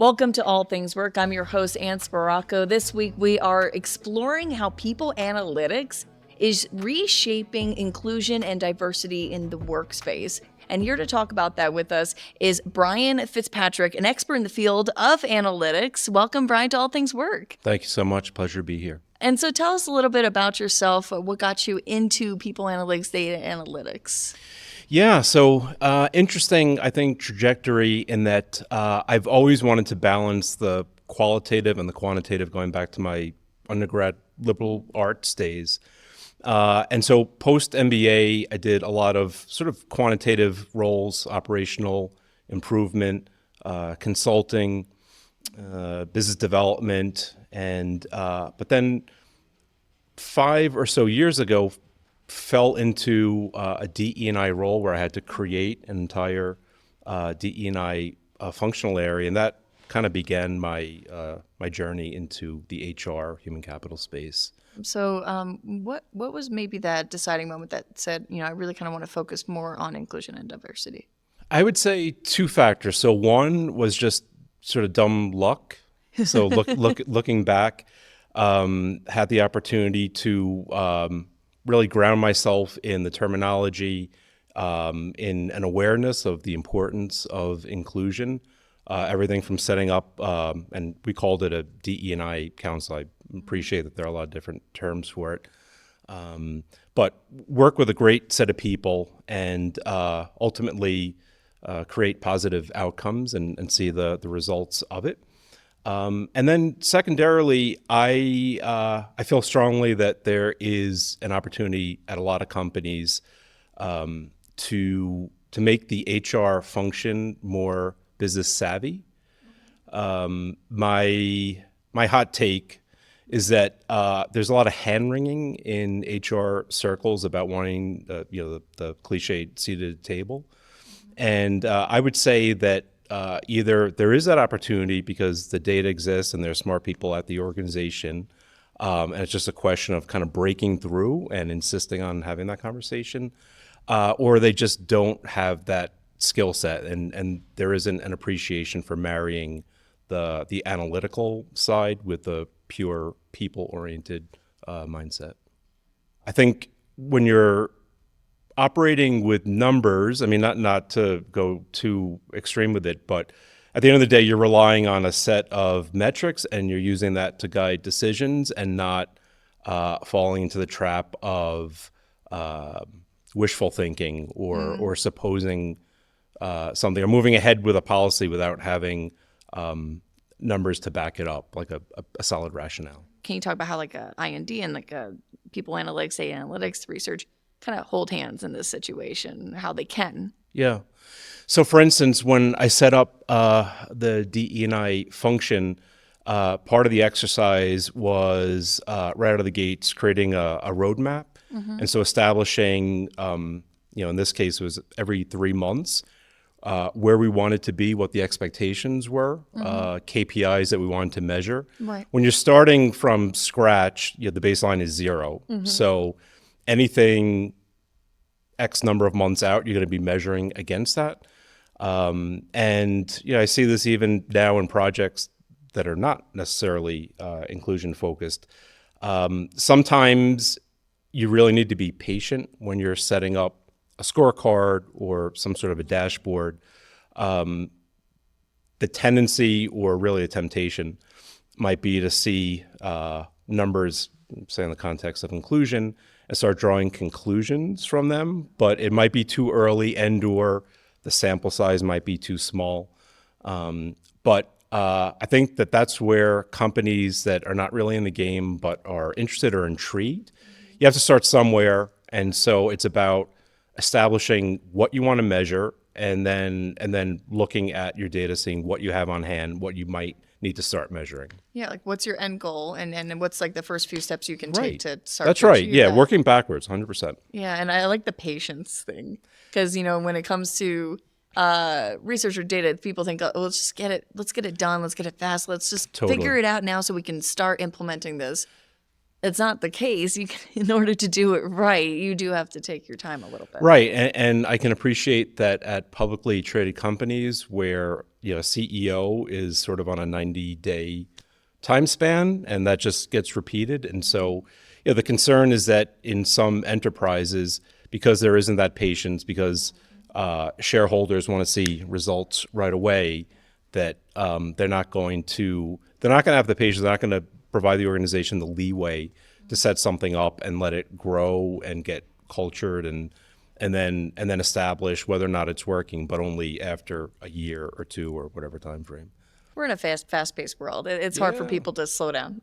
Welcome to All Things Work. I'm your host, Anne Sparaco. This week, we are exploring how people analytics is reshaping inclusion and diversity in the workspace. And here to talk about that with us is Brian Fitzpatrick, an expert in the field of analytics. Welcome, Brian, to All Things Work. Thank you so much. Pleasure to be here. And so tell us a little bit about yourself. What got you into people analytics, data analytics? Yeah, so interesting, I think, trajectory in that I've always wanted to balance the qualitative and the quantitative going back to my undergrad liberal arts days. And so post MBA, I did a lot of sort of quantitative roles, operational improvement, consulting, business development, and but then 5 or so years ago, fell into a DE&I role where I had to create an entire DE&I functional area, and that kind of began my my journey into the HR human capital space. So what was maybe that deciding moment that said, I really kind of want to focus more on inclusion and diversity? I would say 2 factors. So one was just sort of dumb luck. So looking back, had the opportunity to really ground myself in the terminology, in an awareness of the importance of inclusion, everything from setting up, and we called it a DE&I council. I appreciate that there are a lot of different terms for it. But work with a great set of people and ultimately create positive outcomes and see the results of it. And then secondarily, I feel strongly that there is an opportunity at a lot of companies to make the HR function more business savvy. My hot take is that there's a lot of hand wringing in HR circles about wanting the cliched seat at the table, and I would say that. Either there is that opportunity because the data exists and there's smart people at the organization, and it's just a question of kind of breaking through and insisting on having that conversation, or they just don't have that skill set, and there isn't an appreciation for marrying the analytical side with the pure people-oriented mindset. I think when you're operating with numbers, I mean, not to go too extreme with it, but at the end of the day, you're relying on a set of metrics and you're using that to guide decisions and not falling into the trap of wishful thinking or supposing something or moving ahead with a policy without having numbers to back it up, like a solid rationale. Can you talk about how like a IND and like a people analytics, data analytics research kind of hold hands in this situation, how they can? Yeah. So for instance, when I set up the DE&I function, part of the exercise was right out of the gates creating a roadmap. Mm-hmm. And so establishing, in this case, it was every 3 months, where we wanted to be, what the expectations were, mm-hmm. KPIs that we wanted to measure. Right. When you're starting from scratch, the baseline is 0. Mm-hmm. So anything X number of months out, you're going to be measuring against that. And I see this even now in projects that are not necessarily inclusion focused. Sometimes you really need to be patient when you're setting up a scorecard or some sort of a dashboard. The tendency, or really a temptation, might be to see numbers, say in the context of inclusion, and start drawing conclusions from them, but it might be too early and/or the sample size might be too small. But I think that that's where companies that are not really in the game but are interested or intrigued, you have to start somewhere, and so it's about establishing what you want to measure and then looking at your data, seeing what you have on hand, what you might need to start measuring. Yeah, like what's your end goal and what's like the first few steps you can take to start. That's right. Yeah, working backwards, 100%. Yeah, and I like the patience thing because when it comes to research or data, people think, oh, let's get it done, let's get it fast, let's just figure it out now so we can start implementing this. it's not the case. In order to do it right, you do have to take your time a little bit. Right. And I can appreciate that at publicly traded companies where, CEO is sort of on a 90-day time span, and that just gets repeated. And so, the concern is that in some enterprises, because there isn't that patience, because shareholders want to see results right away, that they're not going to have the patience. They're not going to provide the organization the leeway to set something up and let it grow and get cultured and then establish whether or not it's working, but only after a year or two or whatever time frame. We're in a fast-paced world. It's hard for people to slow down.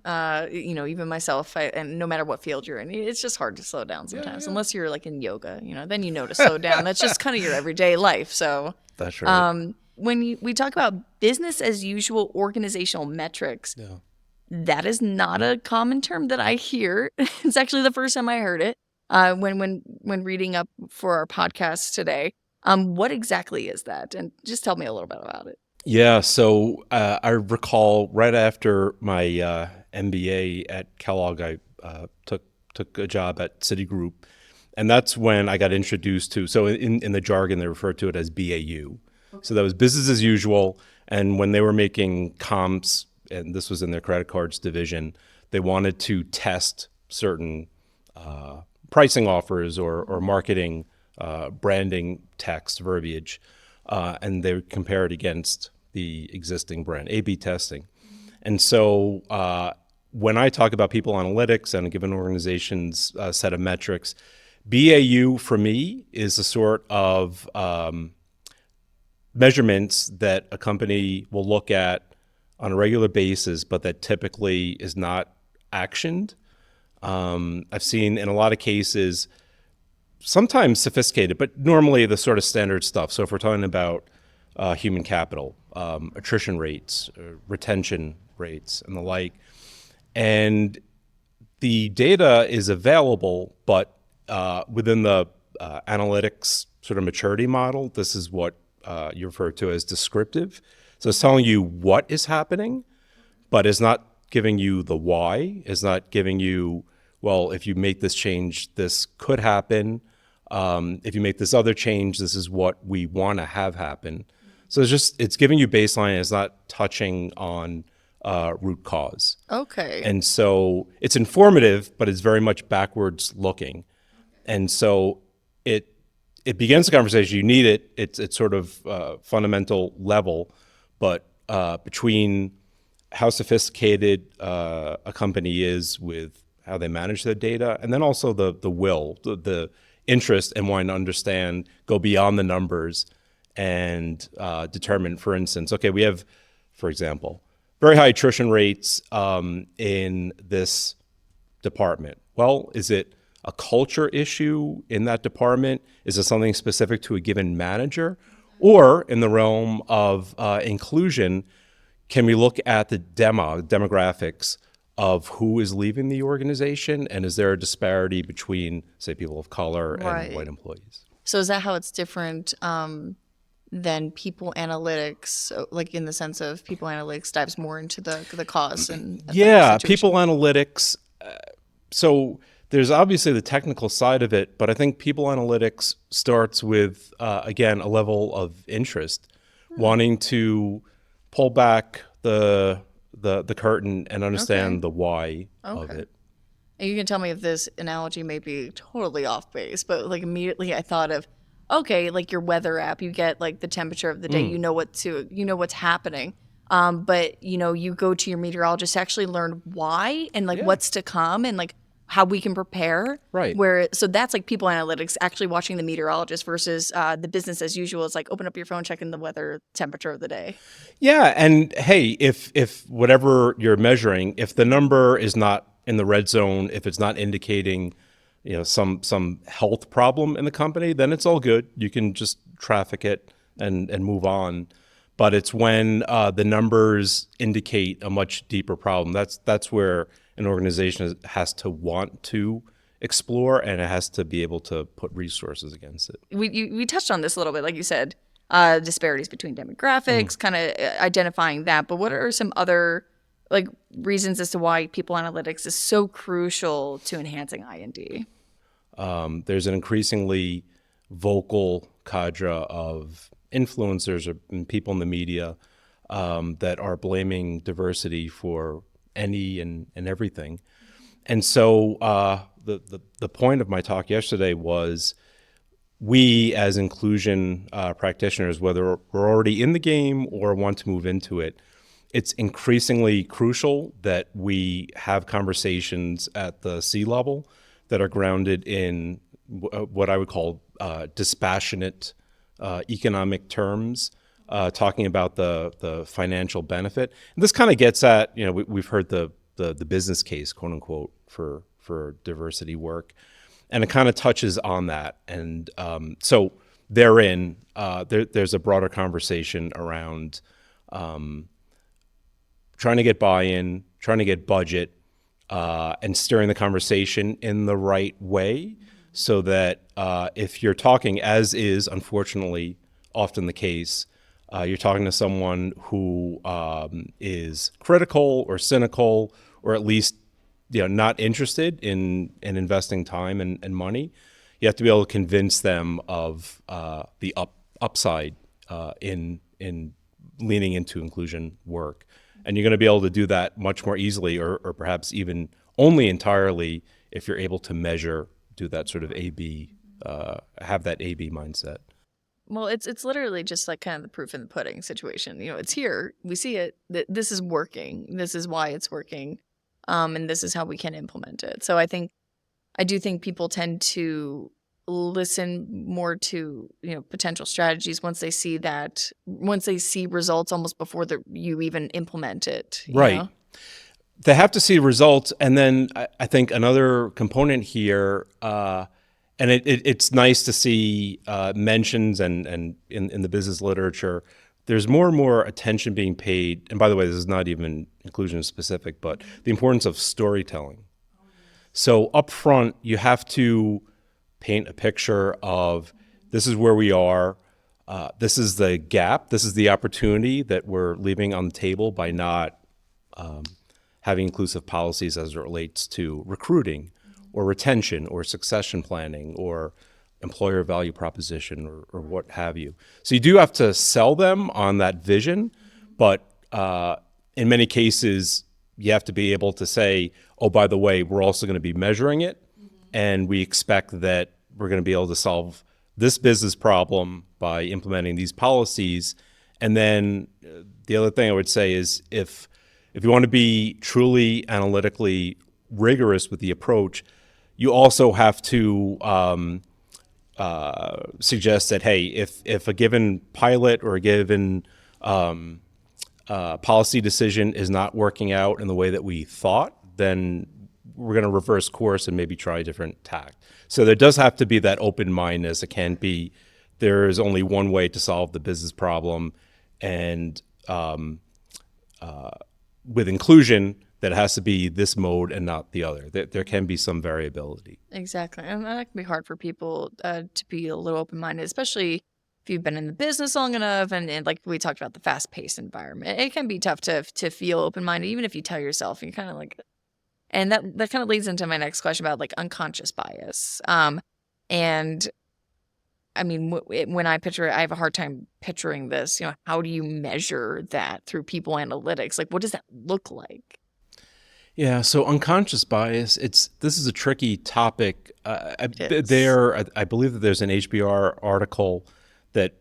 Even myself, and no matter what field you're in, it's just hard to slow down sometimes, unless you're like in yoga. Then to slow down. That's just kind of your everyday life. So that's right. When we talk about business as usual organizational metrics, that is not a common term that I hear. It's actually the first time I heard it when reading up for our podcast today. What exactly is that? And just tell me a little bit about it. Yeah, so I recall right after my MBA at Kellogg, I took a job at Citigroup, and that's when I got introduced to. So in the jargon, they refer to it as BAU. Okay. So that was business as usual. And when they were making comps, and this was in their credit cards division, they wanted to test certain pricing offers or marketing branding text verbiage. And they would compare it against the existing brand, A/B testing. And so when I talk about people analytics and a given organization's set of metrics, BAU for me is a sort of measurements that a company will look at on a regular basis, but that typically is not actioned. I've seen in a lot of cases, sometimes sophisticated, but normally the sort of standard stuff. So if we're talking about human capital, attrition rates, retention rates, and the like, and the data is available, but within the analytics sort of maturity model, this is what you refer to as descriptive. So it's telling you what is happening, but it's not giving you the why. It's not giving you, well, if you make this change, this could happen. If you make this other change, this is what we want to have happen. So it's giving you baseline. It's not touching on root cause. Okay. And so it's informative, but it's very much backwards looking. And so it begins the conversation. You need it. It's sort of fundamental level, but between how sophisticated a company is with how they manage their data, and then also the interest in wanting to understand, go beyond the numbers and determine, for instance, okay, we have, for example, very high attrition rates in this department. Well, is it a culture issue in that department? Is it something specific to a given manager? Or in the realm of inclusion, can we look at the demographics of who is leaving the organization, and is there a disparity between, say, people of color and white employees? So is that how it's different than people analytics? So, like in the sense of people analytics dives more into the cause and people analytics. So there's obviously the technical side of it, but I think people analytics starts with again a level of interest, wanting to pull back the curtain and understand the why of it. And you can tell me if this analogy may be totally off base, but like immediately I thought of, okay, like your weather app, you get like the temperature of the day, you know what's happening. But you go to your meteorologist to actually learn why and like what's to come and like how we can prepare. Right. So that's like people analytics, actually watching the meteorologist versus the business as usual. It's like open up your phone, checking the weather temperature of the day. Yeah. And hey, if whatever you're measuring, if the number is not in the red zone, if it's not indicating, some health problem in the company, then it's all good. You can just traffic it and move on. But it's when the numbers indicate a much deeper problem. That's where an organization has to want to explore, and it has to be able to put resources against it. We touched on this a little bit, like you said, disparities between demographics, kind of identifying that. But what are some other like reasons as to why people analytics is so crucial to enhancing I&D. There's an increasingly vocal cadre of influencers and people in the media that are blaming diversity for any and everything. And so the point of my talk yesterday was we as inclusion practitioners, whether we're already in the game or want to move into it, it's increasingly crucial that we have conversations at the C level that are grounded in what I would call dispassionate economic terms, talking about the financial benefit. And this kind of gets at, we've heard the business case, quote unquote, for diversity work. And it kind of touches on that. And so therein, there's a broader conversation around trying to get buy-in, trying to get budget, and steering the conversation in the right way so that if you're talking, as is unfortunately often the case, you're talking to someone who is critical or cynical or at least not interested in investing time and money, you have to be able to convince them of the upside in leaning into inclusion work. And you're going to be able to do that much more easily or perhaps even only entirely if you're able to measure, do that sort of A/B, have that A/B mindset. Well, it's literally just like kind of the proof in the pudding situation. It's here. We see it. This is working. This is why it's working. And this is how we can implement it. So I do think people tend to listen more to, potential strategies once they see results almost before you even implement it. Right. They have to see results. And then I think another component here, and it's nice to see mentions and in the business literature, there's more and more attention being paid. And by the way, this is not even inclusion specific, but the importance of storytelling. So up front, you have to paint a picture of this is where we are. This is the gap. This is the opportunity that we're leaving on the table by not having inclusive policies as it relates to recruiting or retention or succession planning or employer value proposition or what have you. So you do have to sell them on that vision, but in many cases, you have to be able to say, oh, by the way, we're also going to be measuring it, and we expect that we're going to be able to solve this business problem by implementing these policies. And then the other thing I would say is if you want to be truly analytically rigorous with the approach, you also have to suggest that, hey, if a given pilot or a given policy decision is not working out in the way that we thought, then we're going to reverse course and maybe try a different tack. So there does have to be that open mindedness. It can't be there is only one way to solve the business problem, and with inclusion, that has to be this mode and not the other. There can be some variability. Exactly. And that can be hard for people to be a little open-minded, especially if you've been in the business long enough. And like we talked about the fast-paced environment, it can be tough to feel open-minded, even if you tell yourself. You're kind of like, and that kind of leads into my next question about like unconscious bias. And I mean, when I picture it, I have a hard time picturing this. How do you measure that through people analytics? Like, what does that look like? Yeah, so unconscious bias, this is a tricky topic. I believe that there's an HBR article that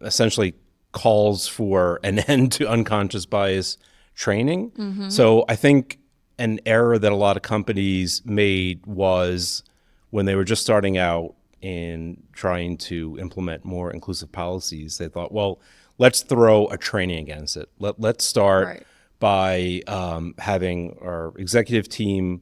essentially calls for an end to unconscious bias training. Mm-hmm. So I think an error that a lot of companies made was when they were just starting out in trying to implement more inclusive policies, they thought, well, let's throw a training against it. Let's start right. by having our executive team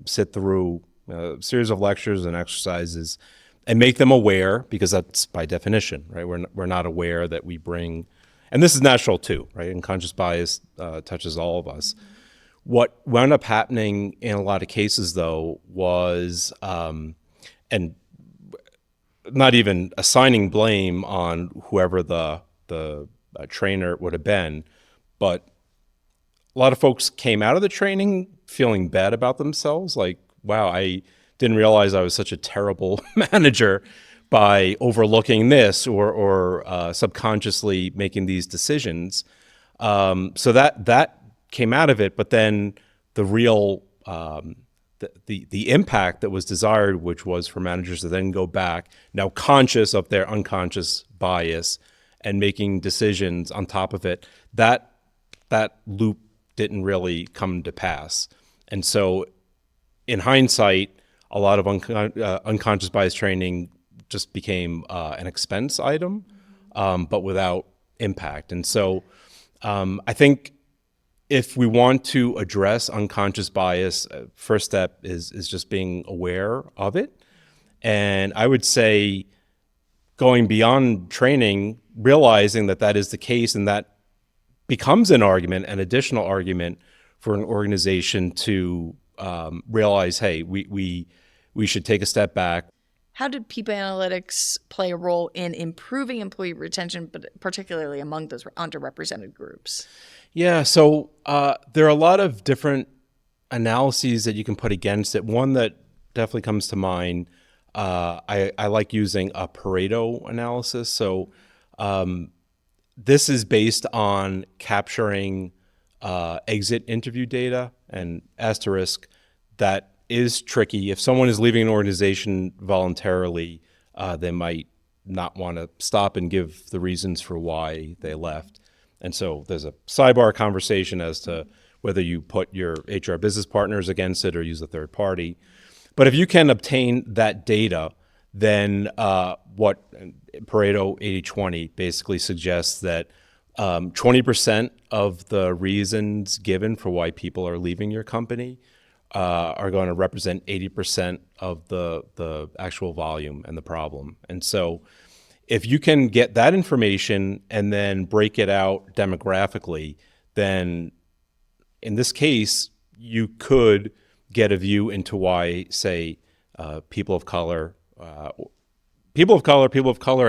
sit through a series of lectures and exercises and make them aware, because that's by definition, right? We're not aware that we bring, and this is natural too, right? Unconscious bias touches all of us. Mm-hmm. What wound up happening in a lot of cases, though, was, and not even assigning blame on whoever the trainer would have been, but a lot of folks came out of the training feeling bad about themselves, like, wow, I didn't realize I was such a terrible manager by overlooking this or subconsciously making these decisions. So that came out of it, but then the real the impact that was desired, which was for managers to then go back, now conscious of their unconscious bias and making decisions on top of it, that loop didn't really come to pass. And so in hindsight, a lot of unconscious bias training just became an expense item, but without impact. And so I think if we want to address unconscious bias, first step is just being aware of it. And I would say going beyond training, realizing that that is the case, and that becomes an argument, an additional argument for an organization to realize, hey, we should take a step back. How did people analytics play a role in improving employee retention, but particularly among those underrepresented groups? Yeah, so there are a lot of different analyses that you can put against it. One that definitely comes to mind, I like using a Pareto analysis. So this is based on capturing exit interview data, and asterisk, that is tricky. If someone is leaving an organization voluntarily, they might not want to stop and give the reasons for why they left. And so there's a sidebar conversation as to whether you put your HR business partners against it or use a third party. But if you can obtain that data, then what Pareto 80-20 basically suggests that 20% of the reasons given for why people are leaving your company are going to represent 80% of the actual volume and the problem. And so if you can get that information and then break it out demographically, then in this case, you could get a view into why, say, people of color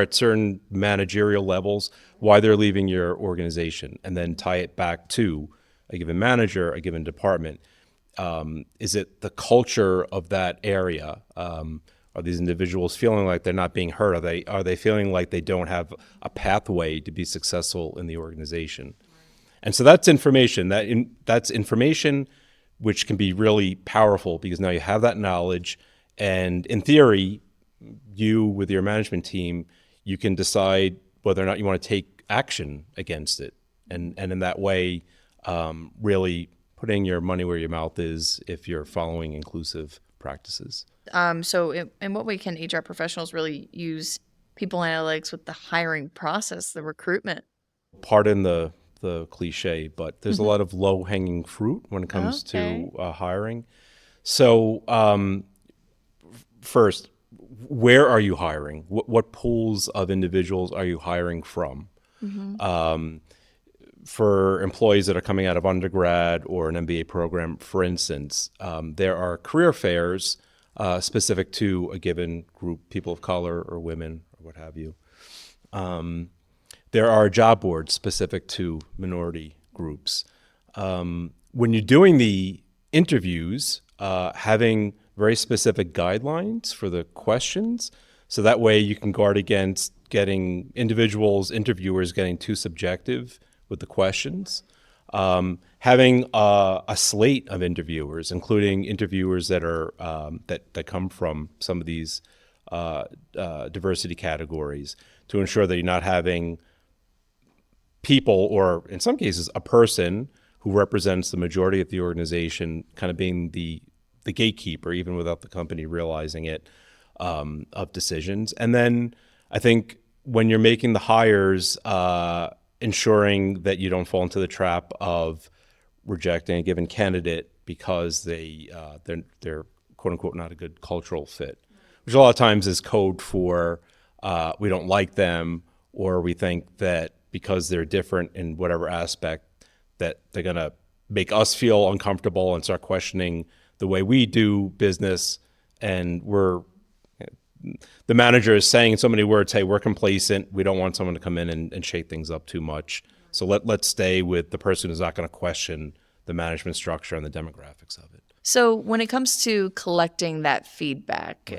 at certain managerial levels, why they're leaving your organization, and then tie it back to a given manager, a given department. Is it the culture of that area? Are these individuals feeling like they're not being heard? Are they feeling like they don't have a pathway to be successful in the organization? And so that's information. That's information which can be really powerful, because now you have that knowledge, and in theory, you with your management team, you can decide whether or not you want to take action against it, and in that way, really putting your money where your mouth is if you're following inclusive practices. So in what way can HR professionals really use people analytics with the hiring process, the recruitment? Pardon the cliche, but there's a lot of low-hanging fruit when it comes to hiring. So first, where are you hiring? What pools of individuals are you hiring from? For employees that are coming out of undergrad or an MBA program, for instance, there are career fairs specific to a given group, people of color or women or what have you. There are job boards specific to minority groups. When you're doing the interviews, having very specific guidelines for the questions, so that way you can guard against getting interviewers getting too subjective with the questions. Having a slate of interviewers, including interviewers that are that come from some of these diversity categories, to ensure that you're not having people, or in some cases a person who represents the majority of the organization, kind of being the gatekeeper, even without the company realizing it, of decisions. And then I think when you're making the hires, ensuring that you don't fall into the trap of rejecting a given candidate because they're quote unquote not a good cultural fit, which a lot of times is code for we don't like them, or we think that because they're different in whatever aspect that they're going to make us feel uncomfortable and start questioning the way we do business. And the manager is saying in so many words, hey, we're complacent. We don't want someone to come in and shake things up too much. So let's stay with the person who's not going to question the management structure and the demographics of it. So when it comes to collecting that feedback,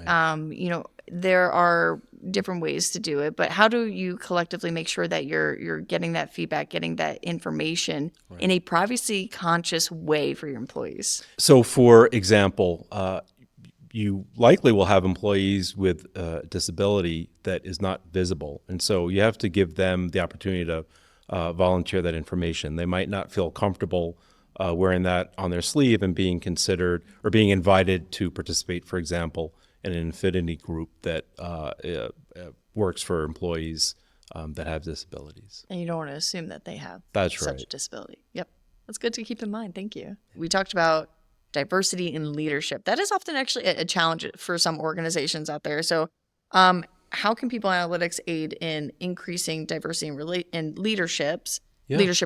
there are different ways to do it, but how do you collectively make sure that you're getting that feedback, getting that information in a privacy conscious way for your employees? So for example, you likely will have employees with a disability that is not visible. And so you have to give them the opportunity to volunteer that information. They might not feel comfortable wearing that on their sleeve and being considered or being invited to participate, for example, in an affinity group that works for employees that have disabilities. And you don't want to assume that they have That's such right. a disability. Yep. That's good to keep in mind. Thank you. We talked about diversity in leadership. That is often actually a challenge for some organizations out there. So how can people analytics aid in increasing diversity in leadership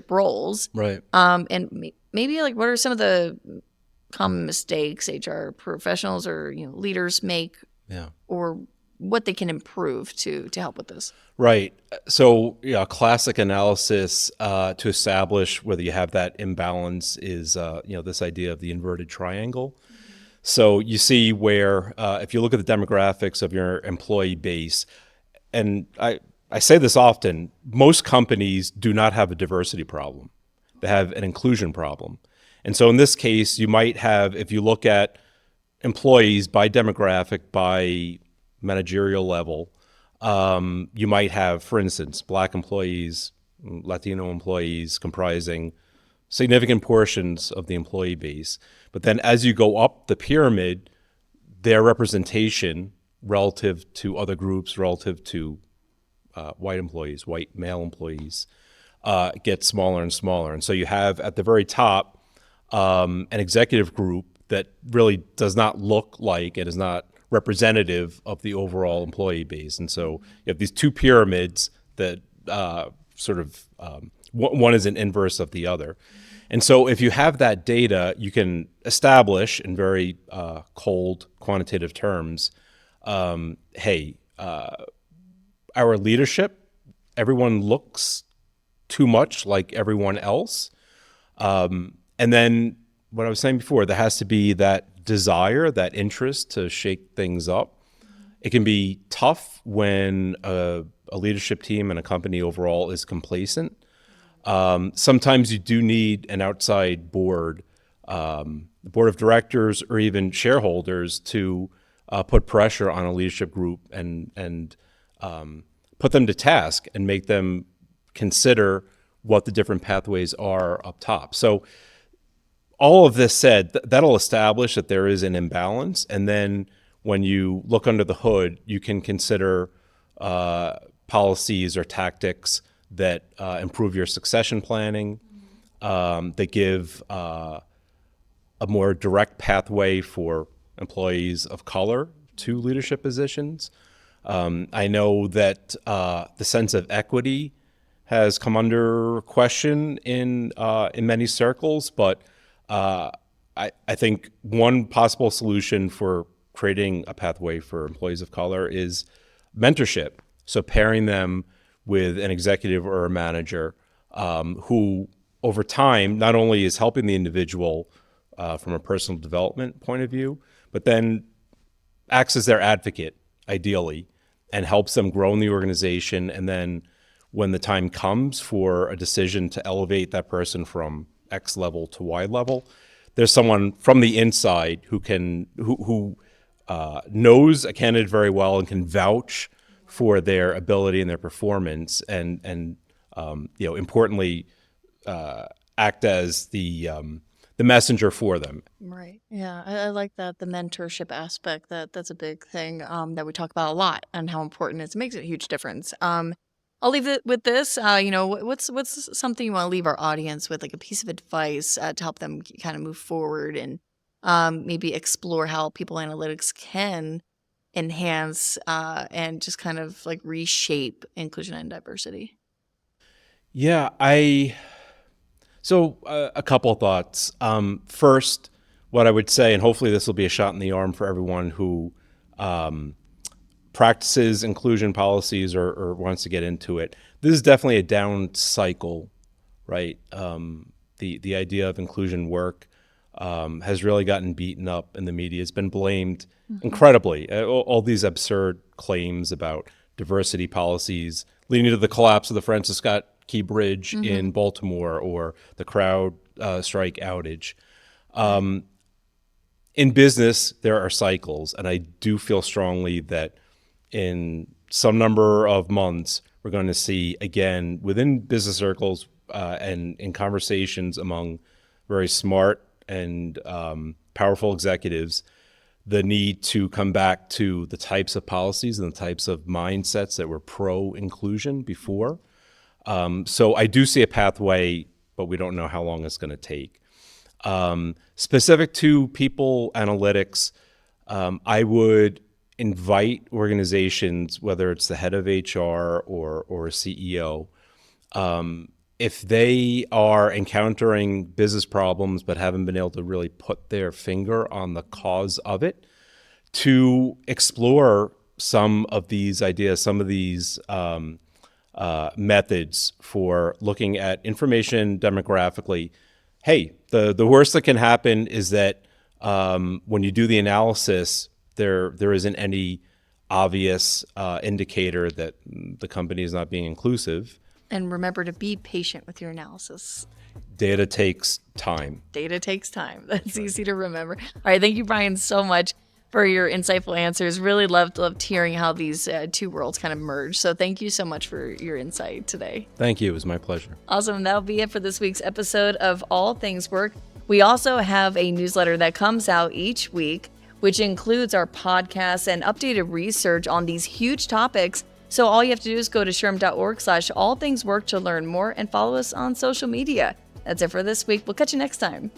roles? Right. And maybe like what are some of the common mistakes HR professionals or leaders make, or what they can improve to help with this? Right. So classic analysis to establish whether you have that imbalance is this idea of the inverted triangle. So you see where if you look at the demographics of your employee base, and I say this often, most companies do not have a diversity problem. They have an inclusion problem. And so in this case, you might have, if you look at employees by demographic, by managerial level, you might have, for instance, Black employees, Latino employees comprising significant portions of the employee base. But then as you go up the pyramid, their representation relative to other groups, relative to white employees, white male employees, gets smaller and smaller. And so you have at the very top an executive group that really does not look like and is not representative of the overall employee base. And so you have these two pyramids that one is an inverse of the other. And so if you have that data, you can establish in very cold quantitative terms, our leadership, everyone looks too much like everyone else. And then what I was saying before, there has to be that desire, that interest to shake things up. It can be tough when a leadership team and a company overall is complacent. Sometimes you do need an outside board, the board of directors or even shareholders to put pressure on a leadership group and put them to task and make them consider what the different pathways are up top. So all of this said, that'll establish that there is an imbalance. And then when you look under the hood, you can consider policies or tactics that improve your succession planning, that give a more direct pathway for employees of color to leadership positions. I know that the sense of equity has come under question in many circles, but I think one possible solution for creating a pathway for employees of color is mentorship. So pairing them with an executive or a manager who over time not only is helping the individual from a personal development point of view, but then acts as their advocate, ideally, and helps them grow in the organization. And then when the time comes for a decision to elevate that person from X level to Y level, there's someone from the inside who knows a candidate very well and can vouch for their ability and their performance, and importantly, act as the messenger for them. Right. Yeah, I like that, the mentorship aspect. That's a big thing that we talk about a lot, and how important it is. It makes a huge difference. I'll leave it with this. What's something you want to leave our audience with, like a piece of advice to help them kind of move forward and maybe explore how people analytics can enhance and just kind of like reshape inclusion and diversity? Yeah, so a couple of thoughts. First, what I would say, and hopefully this will be a shot in the arm for everyone who practices inclusion policies or wants to get into it. This is definitely a down cycle, right? the idea of inclusion work has really gotten beaten up in the media. It's been blamed incredibly. All these absurd claims about diversity policies leading to the collapse of the Francis Scott Key Bridge in Baltimore or the crowd strike outage. In business, there are cycles, and I do feel strongly that in some number of months, we're going to see, again, within business circles and in conversations among very smart and powerful executives, the need to come back to the types of policies and the types of mindsets that were pro-inclusion before. So I do see a pathway, but we don't know how long it's going to take. Specific to people analytics, I would invite organizations, whether it's the head of HR or a CEO, if they are encountering business problems but haven't been able to really put their finger on the cause of it, to explore some of these ideas, some of these methods for looking at information demographically. Hey, the worst that can happen is that when you do the analysis, there isn't any obvious indicator that the company is not being inclusive. And remember to be patient with your analysis. Data takes time. Data takes time. That's easy to remember. All right. Thank you, Brian, so much for your insightful answers. Really loved hearing how these two worlds kind of merge. So thank you so much for your insight today. Thank you. It was my pleasure. Awesome. That'll be it for this week's episode of All Things Work. We also have a newsletter that comes out each week, which includes our podcasts and updated research on these huge topics. So all you have to do is go to SHRM.org/allthingswork to learn more and follow us on social media. That's it for this week. We'll catch you next time.